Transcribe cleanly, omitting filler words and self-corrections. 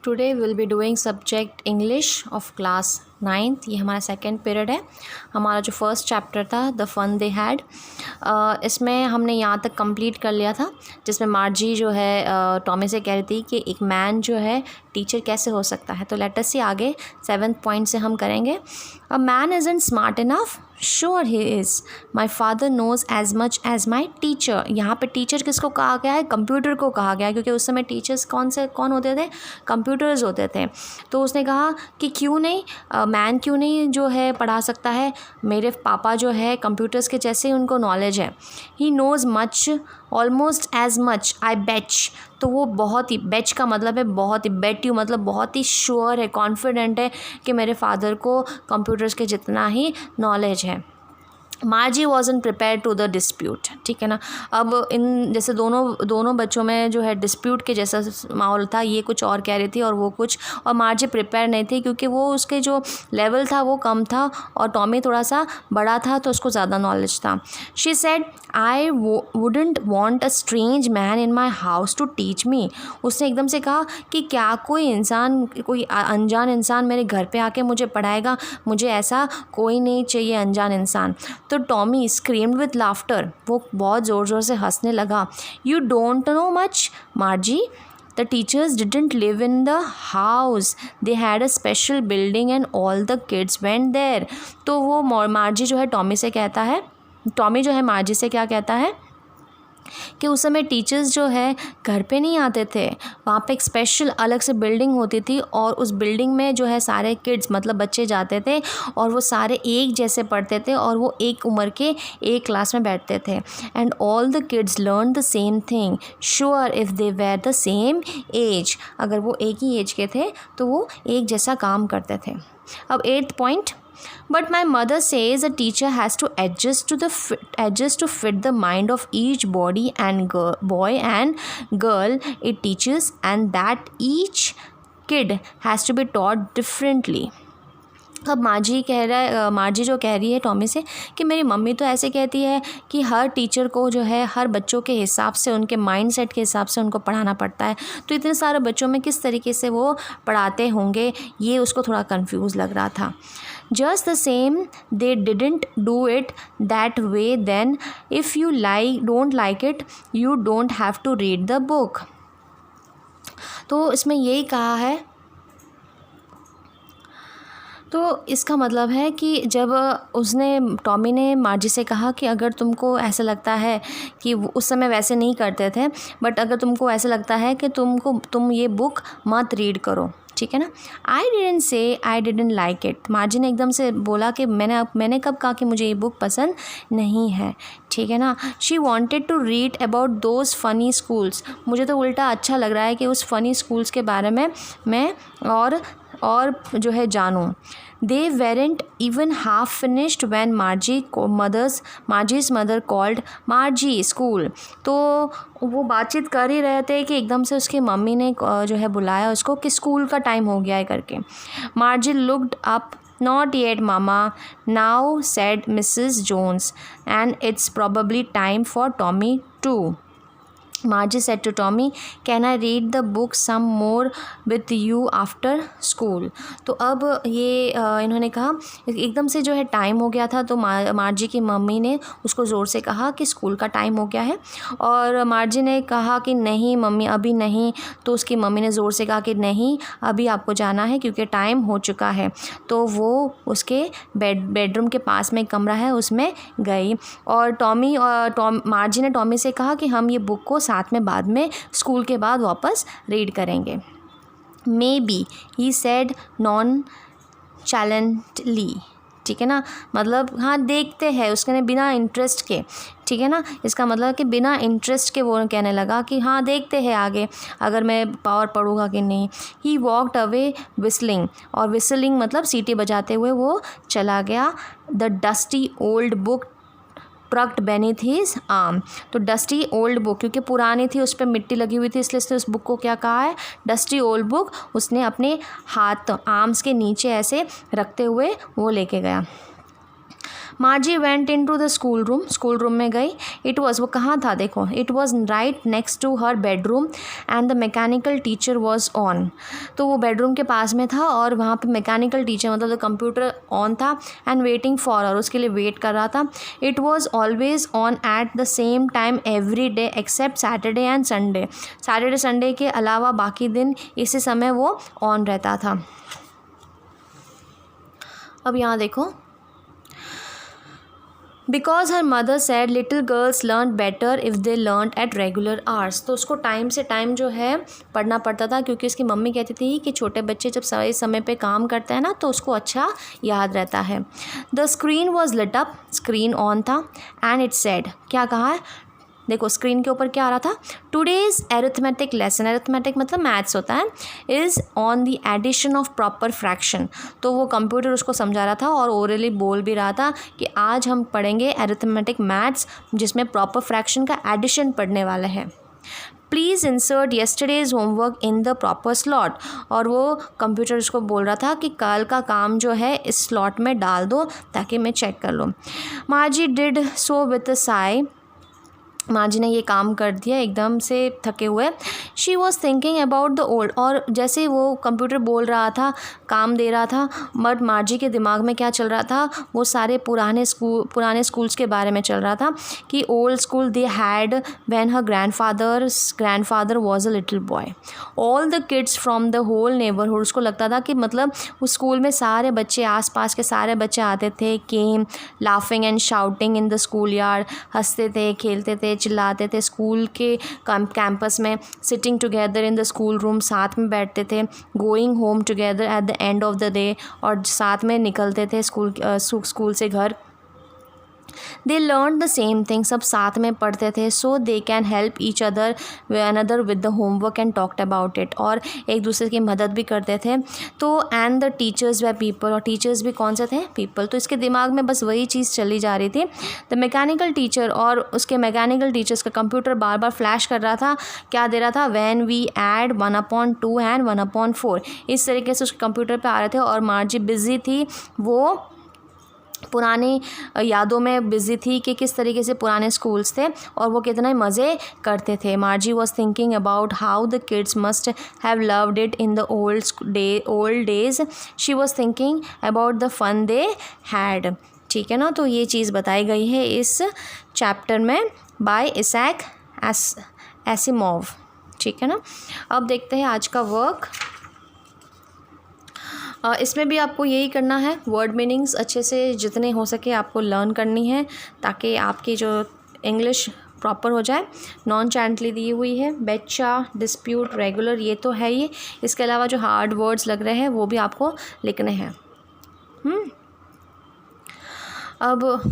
Today will be doing subject English of class 9th। ये हमारा second period है। हमारा जो फर्स्ट चैप्टर था द फन दे हैड, इसमें हमने यहाँ तक कंप्लीट कर लिया था, जिसमें मार्जी जो है टॉमी से कह रही थी कि एक मैन जो है टीचर कैसे हो सकता है। तो लेट अस सी आगे 7th पॉइंट से हम करेंगे। A man isn't smart enough, sure he is, my father knows as much as my teacher. यहाँ पे टीचर किसको कहा गया है? कंप्यूटर को कहा गया है, क्योंकि उस समय टीचर्स कौन होते थे? कंप्यूटर्स होते थे। तो उसने कहा कि क्यों नहीं, मैन क्यों नहीं जो है पढ़ा सकता है? मेरे पापा जो है कंप्यूटर्स के जैसे ही उनको नॉलेज है। He knows much almost as much I बेच। तो वो बहुत ही, बेच का मतलब है बहुत ही, बेट यू मतलब बहुत ही श्योर है, कॉन्फिडेंट है कि मेरे फादर को कंप्यूटर्स के जितना ही नॉलेज है। Margie wasn't prepare to the dispute. ठीक है ना। अब इन जैसे दोनों बच्चों में जो है डिस्प्यूट के जैसा माहौल था, ये कुछ और कह रही थी और वो कुछ, और मार्जी प्रिपेयर नहीं थी क्योंकि वो उसके जो लेवल था वो कम था और टॉमी थोड़ा सा बड़ा था तो उसको ज़्यादा नॉलेज था। She said I wouldn't want a strange man in my house to teach me. उसने एकदम से कहा कि क्या कोई अनजान इंसान मेरे घर पे आके मुझे पढ़ाएगा? मुझे ऐसा कोई नहीं चाहिए अनजान इंसान। तो टॉमी स्क्रीम्ड विथ लाफ्टर, वो बहुत ज़ोर ज़ोर से हंसने लगा। You don't know much मार्जी, the teachers didn't live in the house, they had a special building and all the kids went there। तो वो मार्जी जो है टॉमी से कहता है, टॉमी जो है मार्जी से क्या कहता है कि उस समय टीचर्स जो है घर पे नहीं आते थे, वहाँ पे एक स्पेशल अलग से बिल्डिंग होती थी और उस बिल्डिंग में जो है सारे किड्स मतलब बच्चे जाते थे और वो सारे एक जैसे पढ़ते थे और वो एक उम्र के एक क्लास में बैठते थे। And all the kids learn the same thing, sure if they were the same age. अगर वो एक ही एज के थे तो वो एक जैसा काम करते थे। अब 8th point, but my mother says a teacher has to adjust to fit the mind of each body and boy and girl it teaches, and that each kid has to be taught differently। अब मार्जी जो कह रही है Tommy से कि मेरी mummy तो ऐसे कहती है कि हर टीचर को जो है हर बच्चों के हिसाब से, उनके माइंड सेट के हिसाब से उनको पढ़ाना पड़ता है, तो इतने सारे बच्चों में किस तरीके से वो पढ़ाते होंगे, ये उसको थोड़ा कंफ्यूज लग रहा था। Just the same, they didn't do it that way then. If you don't like it, you don't have to read the book। तो इसमें यही कहा है, तो इसका मतलब है कि जब टॉमी ने मार्जी से कहा कि अगर तुमको ऐसा लगता है कि उस समय वैसे नहीं करते थे, बट अगर तुमको ऐसा लगता है कि तुम ये बुक मत रीड करो, ठीक है ना। I didn't say I didn't like it. मार्जी ने एकदम से बोला कि मैंने कब कहा कि मुझे ये बुक पसंद नहीं है, ठीक है ना। She wanted to read about those funny schools. मुझे तो उल्टा अच्छा लग रहा है कि उस फ़नी स्कूल्स के बारे में मैं और जो है जानूँ। They weren't even half finished when Margie's mother called Margie school. तो वो बातचीत कर ही रहे थे कि एकदम से उसकी मम्मी ने जो है बुलाया उसको कि स्कूल का टाइम हो गया है करके। Margie looked up, not yet mama, now said Mrs Jones, and it's probably time for Tommy too. Margie said to Tommy, "Can I read the book some more with you after school?" तो अब ये इन्होंने कहा, एकदम से जो है time हो गया था तो मार्जी की मम्मी ने उसको ज़ोर से कहा कि स्कूल का टाइम हो गया है, और मार्जी ने कहा कि नहीं मम्मी अभी नहीं। तो उसकी मम्मी ने ज़ोर से कहा कि नहीं अभी आपको जाना है क्योंकि टाइम हो चुका है। तो वो उसके बेडरूम के पास में एक कमरा है उसमें गई, और मार्जी ने टॉमी से कहा कि हम ये बुक को साथ में बाद में स्कूल के बाद वापस रीड करेंगे। मे बी ही सेड नॉन चैलेंटली, ठीक है ना, मतलब हाँ देखते हैं, उसने बिना इंटरेस्ट के, ठीक है ना। इसका मतलब कि बिना इंटरेस्ट के वो कहने लगा कि हाँ देखते हैं आगे अगर मैं पावर पढ़ूँगा कि नहीं। ही वॉकड अवे विस्लिंग, और विस्लिंग मतलब सीटी बजाते हुए वो चला गया। The dusty old book tucked beneath his arm. तो डस्टी ओल्ड बुक क्योंकि पुरानी थी, उस पर मिट्टी लगी हुई थी, इसलिए उसने उस बुक को क्या कहा है? Dusty old book. उसने अपने हाथ आर्म्स के नीचे ऐसे रखते हुए वो लेके गया। Margie went into the school room में गई. इट वॉज, वो कहाँ था देखो, it was right next to her bedroom and the mechanical teacher was on. तो वो बेडरूम के पास में था और वहाँ पे मैकेनिकल टीचर मतलब कंप्यूटर ऑन था एंड वेटिंग फॉर, और उसके लिए वेट कर रहा था. It was always on at the same time every day except Saturday and Sunday. Saturday Sunday के अलावा बाकी दिन इसी समय वो ऑन रहता था. अब यहाँ देखो, because her mother sad little girls learn better if they learn at regular hours. तो उसको टाइम से टाइम जो है पढ़ना पड़ता था, क्योंकि उसकी मम्मी कहती थी कि छोटे बच्चे जब सही समय पे काम करते हैं ना तो उसको अच्छा याद रहता है. The screen was lit up, screen on था. एंड इट सेड, क्या कहा है देखो स्क्रीन के ऊपर क्या आ रहा था, टुडेज़ एरिथमेटिक लेसन, एरिथमेटिक मतलब मैथ्स होता है, is on the addition of proper fraction. तो वो कंप्यूटर उसको समझा रहा था और ओरली बोल भी रहा था कि आज हम पढ़ेंगे एरिथमेटिक मैथ्स जिसमें प्रॉपर फ्रैक्शन का एडिशन पढ़ने वाला है. Please insert yesterday's homework in the proper slot. और वो कंप्यूटर उसको बोल रहा था कि कल का काम जो है इस स्लॉट में डाल दो ताकि मैं चेक कर लूँ. मार्जी did so with a Sai. मार्जी ने ये काम कर दिया एकदम से थके हुए. She was thinking about the old. और जैसे वो कंप्यूटर बोल रहा था, काम दे रहा था, बट मार्जी के दिमाग में क्या चल रहा था, वो सारे पुराने स्कूल्स के बारे में चल रहा था कि old school they had when her grandfather was a little boy. All the kids from the whole neighbourhood. उसको लगता था कि मतलब उस स्कूल में सारे बच्चे, आसपास के सारे बच्चे आते थे, came laughing and shouting in the school yard. हंसते थे, खेलते थे, चिल्लाते थे स्कूल के कैंपस में. Sitting together in the school room, साथ में बैठते थे. Going home together at the end of the day, और साथ में निकलते थे स्कूल से घर. They learn the same thing, सब साथ में पढ़ते थे. So they can help each another with the homework and talked about it. और एक दूसरे की मदद भी करते थे. तो एंड द टीचर्स वे पीपल, और टीचर्स भी कौन से थे, पीपल. तो इसके दिमाग में बस वही चीज़ चली जा रही थी. द मैकेनिकल टीचर, और उसके मैकेनिकल टीचर्स का कंप्यूटर बार बार फ्लैश कर रहा था. क्या दे रहा था, व्हेन वी ऐड 1/2 एंड 1/4. इस तरीके से उसके कंप्यूटर पे आ रहे थे. और मार्जी बिजी थी, वो पुरानी यादों में बिजी थी कि किस तरीके से पुराने स्कूल्स थे और वो कितने मज़े करते थे. Margie was thinking about how the kids must have loved it in the old days. She was thinking about the fun they had. ठीक है ना. तो ये चीज़ बताई गई है इस चैप्टर में बाय इज़ैक एसिमोव. ठीक है ना. अब देखते हैं आज का वर्क. इसमें भी आपको यही करना है, वर्ड मीनिंग्स अच्छे से जितने हो सके आपको लर्न करनी है ताकि आपकी जो इंग्लिश प्रॉपर हो जाए. नॉन चैंटली दी हुई है, बेचा, डिस्प्यूट, रेगुलर, ये तो है ही. इसके अलावा जो हार्ड वर्ड्स लग रहे हैं वो भी आपको लिखने हैं. अब